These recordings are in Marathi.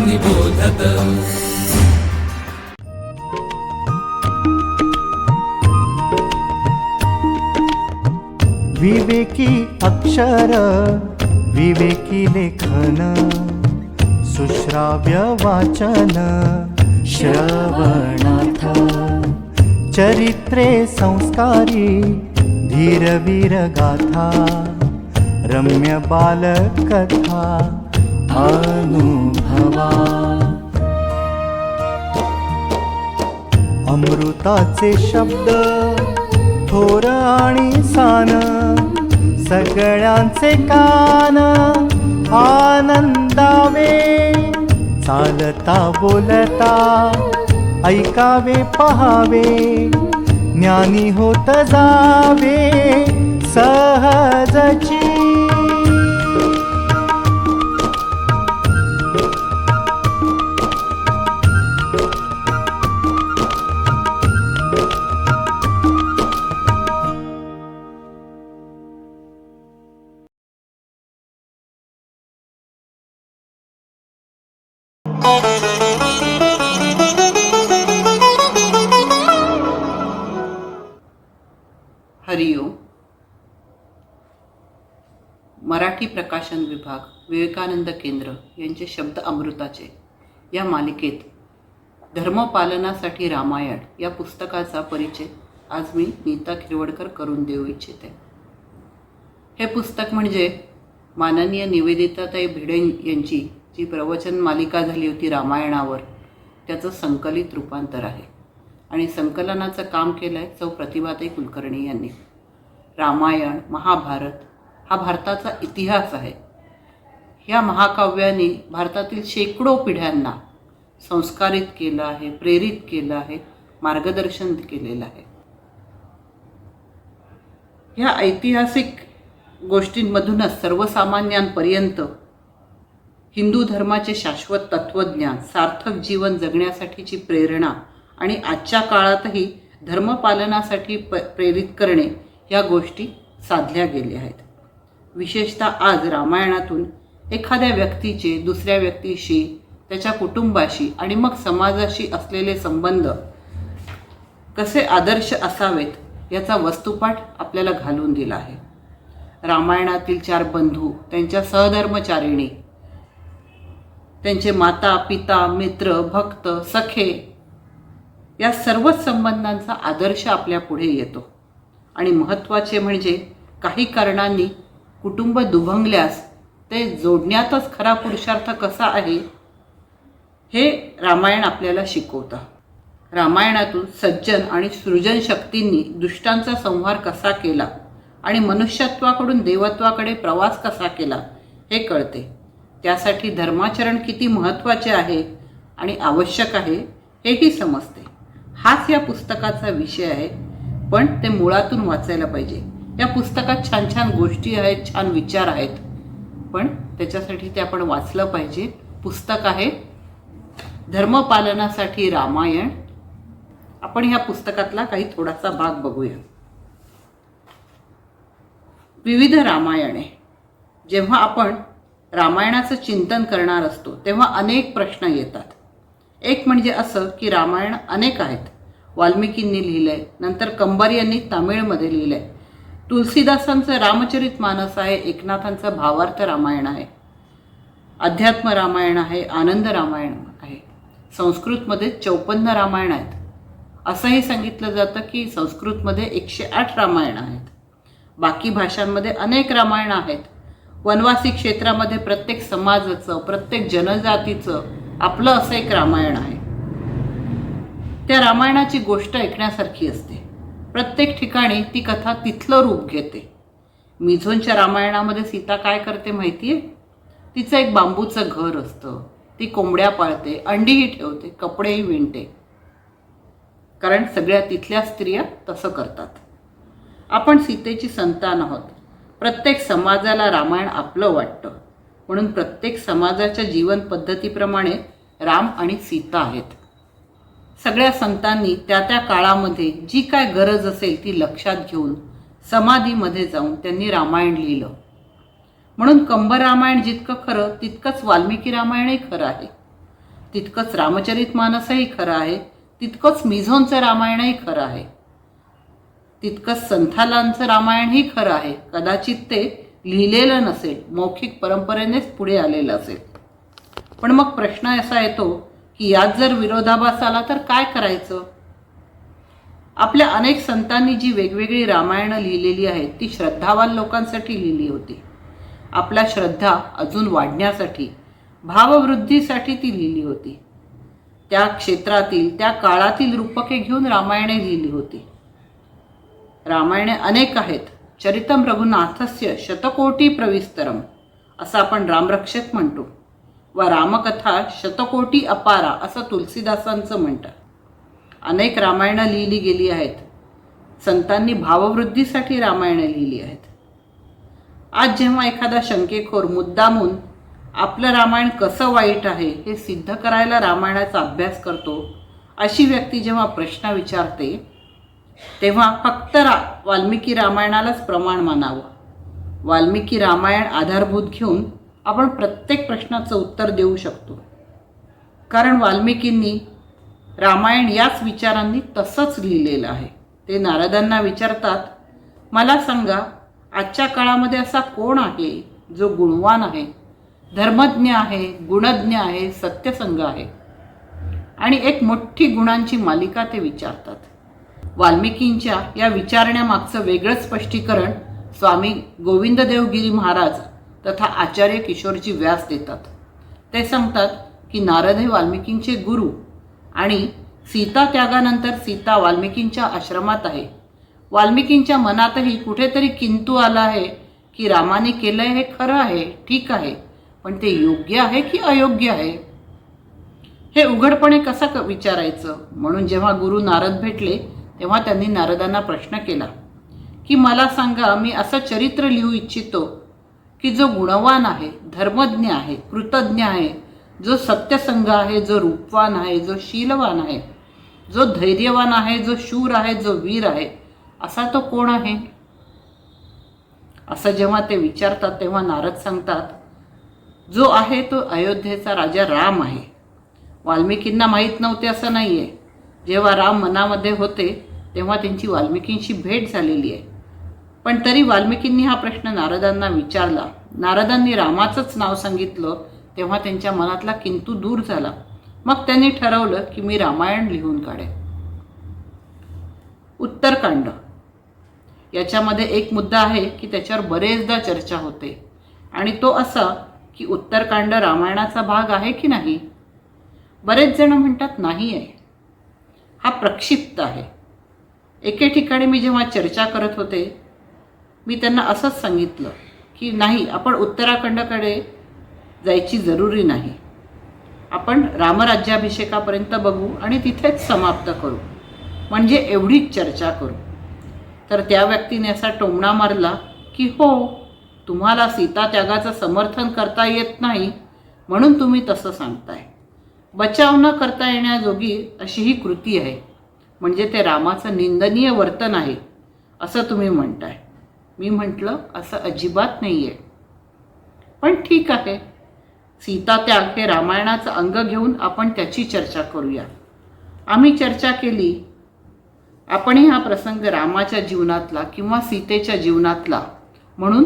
निबोधत। विवेकी अक्षर विवेकी लेखन सुश्राव्य वाचन श्रवणार्थ चरित्रे संस्कारी धीरवीर गाथा रम्य बालकथा अनुभवा अमृताचे शब्द थोर आणि सान सगळ्यांचे कान आनंदावे चालता बोलता ऐकावे पहावे ज्ञानी होत जावे सहजची। हरिओम। मराठी प्रकाशन विभाग विवेकानंद केंद्र यांचे शब्द अमृताचे या मालिकेत धर्मपालनासाठी रामायण या पुस्तकाचा परिचय आज मी नीता खिरवडकर करून देऊ इच्छिते। हे पुस्तक म्हणजे माननीय निवेदिताताई भिडे यांची जी प्रवचन मालिका झाली होती रामायणावर त्याचं संकलित रूपांतर आहे आणि संकलनाचं काम केलं आहे सौ प्रतिभाताई कुलकर्णी यांनी। रामायण महाभारत हा भारताचा इतिहास आहे। ह्या महाकाव्यांनी भारतातील शेकडो पिढ्यांना संस्कारित केलं आहे, प्रेरित केलं आहे, मार्गदर्शन केलेलं आहे। ह्या ऐतिहासिक गोष्टींमधूनच सर्वसामान्यांपर्यंत हिंदू धर्माचे शाश्वत तत्त्वज्ञान, सार्थक जीवन जगण्यासाठीची प्रेरणा आणि आजच्या काळातही धर्मपालनासाठी प्रेरित करणे या गोष्टी साधल्या गेल्या आहेत। विशेषतः आज रामायणातून एखाद्या व्यक्तीचे दुसऱ्या व्यक्तीशी, त्याच्या कुटुंबाशी आणि मग समाजाशी असलेले संबंध कसे आदर्श असावेत याचा वस्तुपाठ आपल्याला घालून दिला आहे। रामायणातील 4 बंधू, त्यांच्या सहधर्मचारिणी, त्यांचे माता पिता मित्र भक्त सखे या सर्वच संबंधांचा आदर्श आपल्या पुढे येतो। आणि महत्त्वाचे म्हणजे काही कारणांनी कुटुंब दुभंगल्यास ते जोडण्यातच खरा पुरुषार्थ कसा आहे हे रामायण आपल्याला शिकवतं। रामायणातून सज्जन आणि सृजन शक्तींनी दुष्टांचा संहार कसा केला आणि मनुष्यत्वाकडून देवत्वाकडे प्रवास कसा केला हे कळते। त्यासाठी धर्माचरण किती महत्त्वाचे आहे आणि आवश्यक आहे हेही समजते। हाच या पुस्तकाचा विषय आहे, पण ते मुळातून वाचायला पाहिजे। या पुस्तकात छान छान गोष्टी आहेत, छान विचार आहेत, पण त्याच्यासाठी ते आपण वाचलं पाहिजे। पुस्तक आहे धर्मपालनासाठी रामायण। आपण ह्या पुस्तकातला काही थोडासा भाग बघूया। विविध रामायणे। जेव्हा आपण रामायणाचं चिंतन करणार असतो तेव्हा अनेक प्रश्न येतात। एक म्हणजे असं की रामायण अनेक आहेत। वाल्मिकींनी लिहिलंय, नंतर कंबर यांनी तमिळमध्ये लिहिलंय, तुलसीदासांचं रामचरित मानस आहे, एकनाथांचं भावार्थ रामायण आहे, अध्यात्म रामायण आहे, आनंद रामायण आहे। संस्कृतमध्ये 54 रामायण आहेत। असंही सांगितलं जातं की संस्कृतमध्ये 108 रामायण आहेत। बाकी भाषांमध्ये अनेक रामायण आहेत। वनवासी क्षेत्रामध्ये प्रत्येक समाजाचं, प्रत्येक जनजातीचं आपलं असं एक रामायण आहे। त्या रामायणाची गोष्ट ऐकण्यासारखी असते। प्रत्येक ठिकाणी ती कथा तिथलं रूप घेते। मिझोनच्या रामायणामध्ये सीता काय करते माहिती आहे? तिचं एक बांबूचं घर असतं, ती कोंबड्या पाळते, अंडीही ठेवते, कपडेही विणते, कारण सगळ्या तिथल्या स्त्रिया तसं करतात। आपण सीतेची संतान आहोत। प्रत्येक समाजाला रामायण आपलं वाटतं, म्हणून प्रत्येक समाजाच्या जीवन पद्धतीप्रमाणे राम आणि सीता आहेत। सगळ्या संतांनी त्या त्या काळामध्ये जी काय गरज असेल ती लक्षात घेऊन समाधीमध्ये जाऊन त्यांनी रामायण लिहिलं। म्हणून कंब रामायण जितकं खरं तितकंच वाल्मिकी रामायणही खरं आहे। तितकंच रामचरितमानसही खरं आहे, तितकंच मिझोनचं रामायणही खरं आहे, तितकंच संथालांचं रामायणही खरं आहे. कदाचित ते लिहिलेलं नसेल, मौखिक परंपरेनेच पुढे आलेलं असेल. पण मग प्रश्न असा येतो की यात जर विरोधाभास आला तर काय करायचं? आपल्या अनेक संतांनी जी वेगवेगळी रामायणं लिहिलेली आहेत ती श्रद्धावान लोकांसाठी लिहिली होती. आपल्या श्रद्धा अजून वाढण्यासाठी, भाववृद्धीसाठी ती लिहिली होती. त्या क्षेत्रातील, त्या काळातील रूपके घेऊन रामायणे लिहिली होती. रामायणे अनेक आहेत. चरितम रघुनाथस्य शतकोटी प्रविस्तरम असं आपण रामरक्षक म्हणतो, व रामकथा शतकोटी अपारा असं तुलसीदासांचं म्हणतात. अनेक रामायणं लिहिली गेली आहेत. संतांनी भाववृद्धीसाठी रामायणं लिहिली आहेत. आज जेव्हा एखादा शंकेखोर मुद्दामून आपलं रामायण कसं वाईट आहे हे सिद्ध करायला रामायणाचा अभ्यास करतो, अशी व्यक्ती जेव्हा प्रश्न विचारते तेव्हा फक्त वाल्मिकी रामायणालाच प्रमाण मानावं. वाल्मिकी रामायण आधारभूत घेऊन आपण प्रत्येक प्रश्नाचं उत्तर देऊ शकतो. कारण वाल्मिकींनी रामायण याच विचारांनी तसंच लिहिलेलं आहे. ते नारदांना विचारतात, मला सांगा आजच्या काळामध्ये असा कोण आहे जो गुणवान आहे, धर्मज्ञ आहे, गुणज्ञ आहे, सत्यसंग आहे. आणि एक मोठी गुणांची मालिका ते विचारतात. वाल्मिकींच्या या विचारण्यामागचं वेगळं स्पष्टीकरण स्वामी गोविंददेवगिरी महाराज तथा आचार्य किशोरजी व्यास देतात. ते सांगतात की नारद हे वाल्मिकींचे गुरु आणि सीता त्यागानंतर सीता वाल्मिकींच्या आश्रमात आहे. वाल्मिकींच्या मनातही कुठेतरी किंतु आला आहे की रामाने केलंय हे खरं आहे, ठीक आहे, पण ते योग्य आहे की अयोग्य आहे हे उघडपणे कसं विचारायचं? म्हणून जेव्हा गुरु नारद भेटले तेव्हा त्यांनी नारदांना प्रश्न केला की मला सांगा, मी असं चरित्र लिहू इच्छितो की जो गुणवान आहे, धर्मज्ञ आहे, कृतज्ञ आहे, जो सत्यसंग आहे, जो रूपवान आहे, जो शीलवान आहे, जो धैर्यवान आहे, जो शूर आहे, जो वीर आहे, असा तो कोण आहे? असं जेव्हा ते विचारतात तेव्हा नारद सांगतात, जो आहे तो अयोध्येचा राजा राम आहे. वाल्मिकींना माहीत नव्हते असं नाही आहे. जेव्हा राम मनामध्ये होते तेव्हा त्यांची वाल्मिकींशी भेट झालेली आहे. पण तरी वाल्मिकींनी हा प्रश्न नारदांना विचारला. नारदांनी रामाचंच नाव सांगितलं तेव्हा त्यांच्या मनातला किंतु दूर झाला. मग त्यांनी ठरवलं की मी रामायण लिहून काढेन. उत्तरकांड याच्यामध्ये एक मुद्दा आहे की त्याच्यावर बरेचदा चर्चा होते आणि तो असा की उत्तरकांड रामायणाचा भाग आहे की नाही. बरेच जण म्हणतात नाही आहे, हा प्रक्षिप्त आहे. एके ठिकाणी मी जेव्हा चर्चा करत होते मी त्यांना असंच सांगितलं की नाही, आपण उत्तराखंडकडे जायची जरुरी नाही. आपण रामराज्याभिषेकापर्यंत बघू आणि तिथेच समाप्त करू, म्हणजे एवढीच चर्चा करू. तर त्या व्यक्तीने असा टोमणा मारला की हो, तुम्हाला सीता त्यागाचं समर्थन करता येत नाही म्हणून तुम्ही तसं सांगताय. बचाव न करता येण्याजोगी अशी ही कृती आहे, म्हणजे ते रामाचं निंदनीय वर्तन आहे असं तुम्ही म्हणताय. मी म्हटलं असं अजिबात नाही आहे. पण ठीक आहे, सीता त्याग हे रामायणाचं अंग घेऊन आपण त्याची चर्चा करूया. आम्ही चर्चा केली. आपणही हा प्रसंग रामाच्या जीवनातला किंवा सीतेच्या जीवनातला म्हणून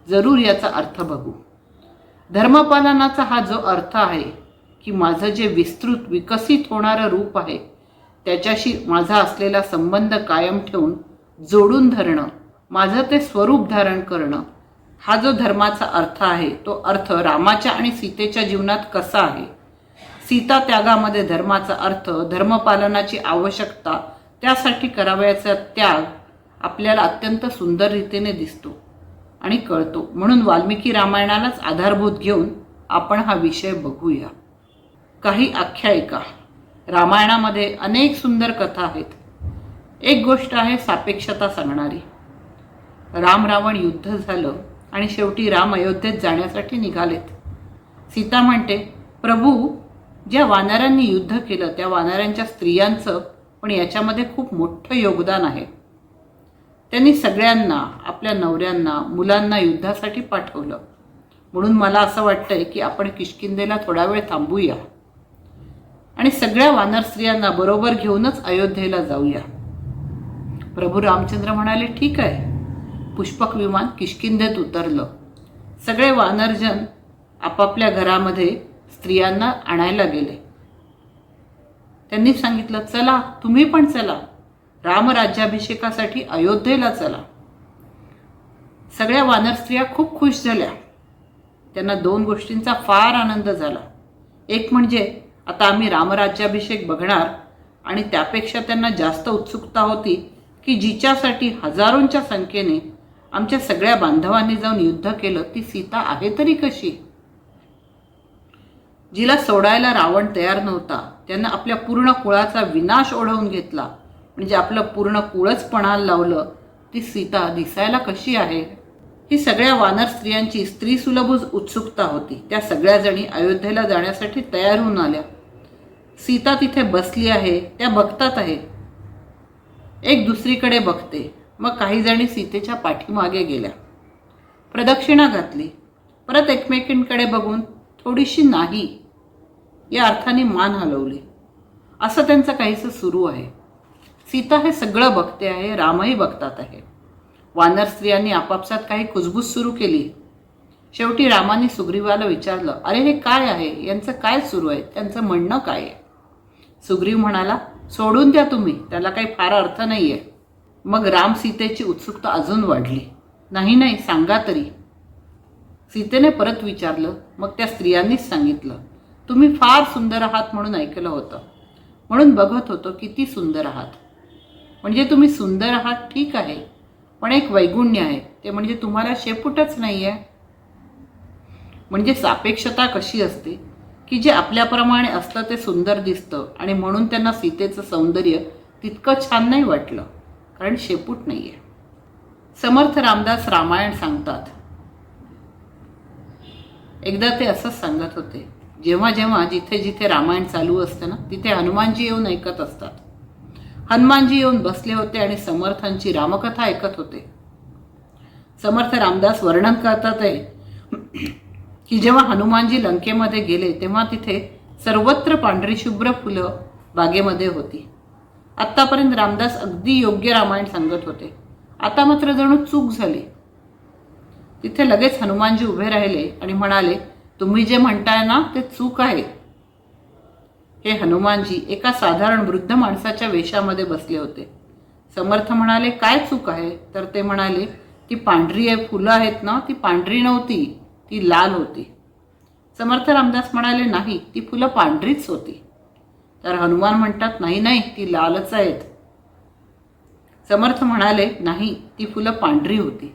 जरूर याचा अर्थ बघू. धर्मपालनाचा हा जो अर्थ आहे की माझं जे विस्तृत विकसित होणारं रूप आहे त्याच्याशी माझा असलेला संबंध कायम ठेवून जोडून धरणं, माझं ते स्वरूप धारण करणं, हा जो धर्माचा अर्थ आहे तो अर्थ रामाच्या आणि सीतेच्या जीवनात कसा आहे. सीता त्यागामध्ये धर्माचा अर्थ, धर्मपालनाची आवश्यकता, त्यासाठी करावयाचा त्याग आपल्याला अत्यंत सुंदर रीतीने दिसतो आणि कळतो. म्हणून वाल्मिकी रामायणालाच आधारभूत घेऊन आपण हा विषय बघूया. काही आख्यायिका. रामायणामध्ये अनेक सुंदर कथा आहेत. एक गोष्ट आहे सापेक्षता सांगणारी. राम रावण युद्ध झालं आणि शेवटी राम अयोध्येत जाण्यासाठी निघालेत. सीता म्हणते, प्रभू, ज्या वानरांनी युद्ध केलं त्या वानरांच्या स्त्रियांचं पण याच्यामध्ये खूप मोठं योगदान आहे. त्यांनी सगळ्यांना, आपल्या नवऱ्यांना, मुलांना युद्धासाठी पाठवलं. म्हणून मला असं वाटतंय की आपण किष्किंधेला थोडा वेळ थांबूया. आणि सगळ्या वानर स्त्रियांना बरोबर घेऊनच अयोध्येला जाऊया. प्रभू रामचंद्र म्हणाले, ठीक आहे. पुष्पक विमान किष्किंधेत उतरलं. सगळे वानरजन आपापल्या घरामध्ये स्त्रियांना आणायला गेले. त्यांनी सांगितलं, चला तुम्ही पण चला, रामराज्याभिषेकासाठी अयोध्येला चला. सगळ्या वानर स्त्रिया खूप खुश झाल्या. त्यांना 2 गोष्टींचा फार आनंद झाला. एक म्हणजे आता आम्ही रामराज्याभिषेक बघणार, आणि त्यापेक्षा त्यांना जास्त उत्सुकता होती की जिच्यासाठी हजारोंच्या संख्येने आमच्या सगळ्या बांधवांनी जाऊन युद्ध केलं ती सीता आहे तरी कशी. जिला सोडायला रावण तयार नव्हता, त्यानं आपल्या पूर्ण कुळाचा विनाश ओढवून घेतला, म्हणजे आपलं पूर्ण कुळच पणाला लावलं. ती सीता दिसायला कशी आहे. ही सगळ्या वानर स्त्रियांची स्त्रीसुलभ उत्सुकता होती. त्या सगळ्याजणी अयोध्येला जाण्यासाठी तयार होऊन आल्या. सीता तिथे बसली आहे, त्या बघतात आहे. एक दुसरीकडे बघते. मग काही जणी सीतेच्या पाठीमागे गेल्या, प्रदक्षिणा घातली, परत एकमेकींकडे बघून थोडीशी नाही या अर्थाने मान हलवली. असं त्यांचं काहीसं सुरू आहे. सीता हे सगळं बघते आहे, रामही बघतात आहे. वानर स्त्रियांनी आपापसात काही कुजबूज सुरू केली. शेवटी रामाने सुग्रीवाला विचारलं, अरे हे काय आहे, यांचं काय सुरू आहे, त्यांचं म्हणणं काय आहे. सुग्रीव म्हणाला, सोडून द्या तुम्ही, त्याला काही फार अर्थ नाही आहे. मग राम सीतेची उत्सुकता अजून वाढली. नाही नाही, सांगा तरी. सीतेने परत विचारलं. मग त्या स्त्रियांनीच सांगितलं, तुम्ही फार सुंदर आहात म्हणून ऐकलं होतं, म्हणून बघत होतो किती सुंदर आहात. म्हणजे तुम्ही सुंदर आहात ठीक आहे, पण एक वैगुण्य आहे, ते म्हणजे तुम्हाला शेपूटच नाही आहे. म्हणजे सापेक्षता कशी असते की जे आपल्याप्रमाणे असतं ते सुंदर दिसतं, आणि म्हणून त्यांना सीतेचं सौंदर्य तितकं छान नाही वाटलं, कारण शेपूट नाही आहे. समर्थ रामदास रामायण सांगतात. एकदा ते असंच सांगत होते, जेव्हा जेव्हा जिथे जिथे रामायण चालू असतं ना, तिथे हनुमानजी येऊन ऐकत असतात. हनुमानजी येऊन बसले होते आणि समर्थांची रामकथा ऐकत होते. समर्थ रामदास वर्णन करतात आहे की जेव्हा हनुमानजी लंकेमध्ये गेले तेव्हा तिथे सर्वत्र पांढरी शुभ्र फुलं बागेमध्ये होती. आत्तापर्यंत रामदास अगदी योग्य रामायण सांगत होते. आता मात्र जणू चूक झाली. तिथे लगेच हनुमानजी उभे राहिले आणि म्हणाले, तुम्ही जे म्हणताय ना ते चूक आहे. हे हनुमानजी एका साधारण वृद्ध माणसाच्या वेशामध्ये बसले होते. समर्थ म्हणाले, काय चूक आहे. तर ते म्हणाले, ती पांढरी आहे फुलं आहेत ना, ती पांढरी नव्हती, ती लाल होती. समर्थ रामदास म्हणाले, नाही, ती फुलं पांढरीच होती. तर हनुमान म्हणतात, नाही नाही, ती लालच आहेत. समर्थ म्हणाले, नाही, ती फुलं पांढरी होती.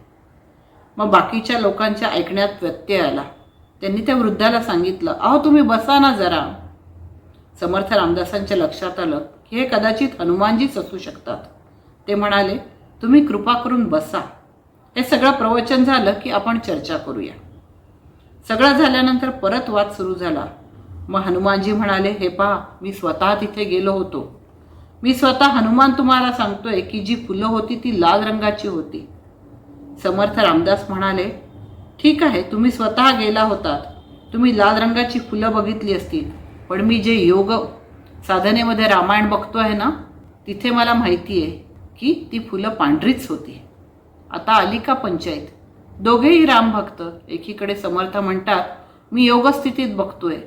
मग बाकीच्या लोकांच्या ऐकण्यात व्यत्यय आला. त्यांनी त्या वृद्धाला सांगितलं, अहो तुम्ही बसा ना जरा. समर्थ रामदासांच्या लक्षात आलं की हे कदाचित हनुमानजीच असू शकतात. ते म्हणाले, तुम्ही कृपा करून बसा. हे सगळं प्रवचन झालं की आपण चर्चा करूया. सगळं झाल्यानंतर परत वाद सुरू झाला. मग हनुमानजी म्हणाले, हे पहा, मी स्वतः तिथे गेलो होतो. मी स्वतः हनुमान तुम्हाला सांगतोय की जी फुलं होती ती लाल रंगाची होती. समर्थ रामदास म्हणाले, ठीक आहे, तुम्ही स्वतः गेला होतात, तुम्ही लाल रंगाची फुलं बघितली असतील, पण मी जे योग साधनेमध्ये रामायण बघतो आहे ना, तिथे मला माहिती आहे की ती फुलं पांढरीच होती. आता आली का पंचायत. दोघेही रामभक्त. एकीकडे समर्थ म्हणतात, मी योगस्थितीत बघतोय,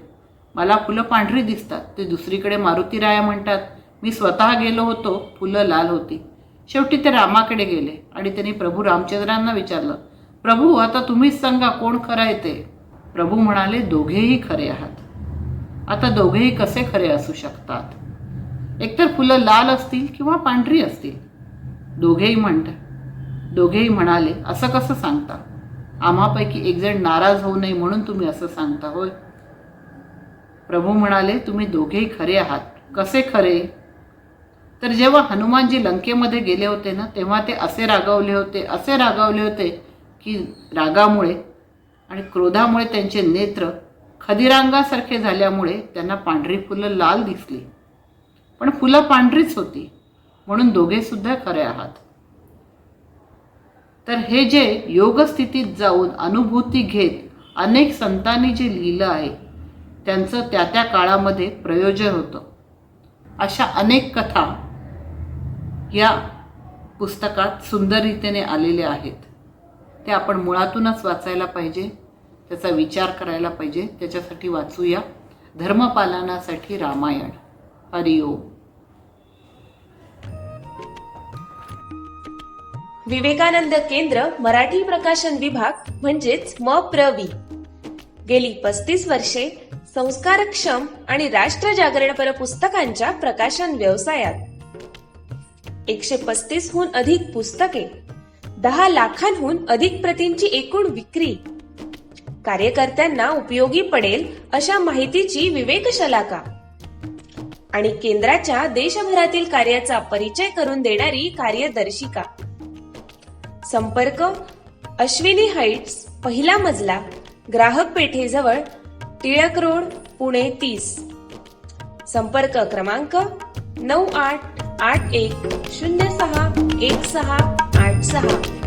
मला फुलं पांढरी दिसतात. ते दुसरीकडे मारुतीराया म्हणतात, मी स्वतः गेलो होतो, फुलं लाल होती. शेवटी ते रामाकडे गेले आणि त्यांनी प्रभू रामचंद्रांना विचारलं, प्रभू आता तुम्हीच सांगा कोण खरं आहे ते. प्रभू म्हणाले, दोघेही खरे आहात. आता दोघेही कसे खरे असू शकतात. एकतर फुलं लाल असतील किंवा पांढरी असतील. दोघेही म्हणाले, असं कसं सांगता. आम्हापैकी एक जण नाराज होऊ नये म्हणून तुम्ही असं सांगता होय. प्रभू म्हणाले, तुम्ही दोघेही खरे आहात. कसे खरे. तर जेव्हा हनुमानजी लंकेमध्ये गेले होते ना, तेव्हा ते असे रागावले होते की रागामुळे आणि क्रोधामुळे त्यांचे नेत्र खदिरांगासारखे झाल्यामुळे त्यांना पांढरी फुलं लाल दिसली. पण फुलं पांढरीच होती. म्हणून दोघे सुद्धा खरे आहात. तर हे जे योगस्थितीत जाऊन अनुभूती घेत अनेक संतांनी जे लिहिलं आहे त्यांचं त्या त्या काळामध्ये प्रयोजन होतं. अशा अनेक कथा या पुस्तकात सुंदर रीतीने आलेल्या आहेत. ते आपण मुळातूनच वाचायला पाहिजे, त्याचा विचार करायला पाहिजे. त्याच्यासाठी वाचूया धर्मपालनासाठी रामायण. हरिओम. विवेकानंद केंद्र मराठी प्रकाशन विभाग म्हणजेच MPRV गेली 35 वर्षे संस्कारक्षम आणि राष्ट्र जागरणपर पुस्तकांच्या प्रकाशन व्यवसायात. 135 हून अधिक पुस्तके, 10 लाखांहून अधिक प्रतींची एकूण विक्री, कार्यकर्त्यांना उपयोगी पडेल अशा माहितीची विवेकशलाका आणि केंद्राच्या देशभरातील कार्याचा परिचय करून देणारी कार्यदर्शिका. संपर्क अश्विनी हाईट्स, पहिला मजला, ग्राहक पेठेजवळ, टिळक रोड, पुणे 30. संपर्क क्रमांक 9881061686.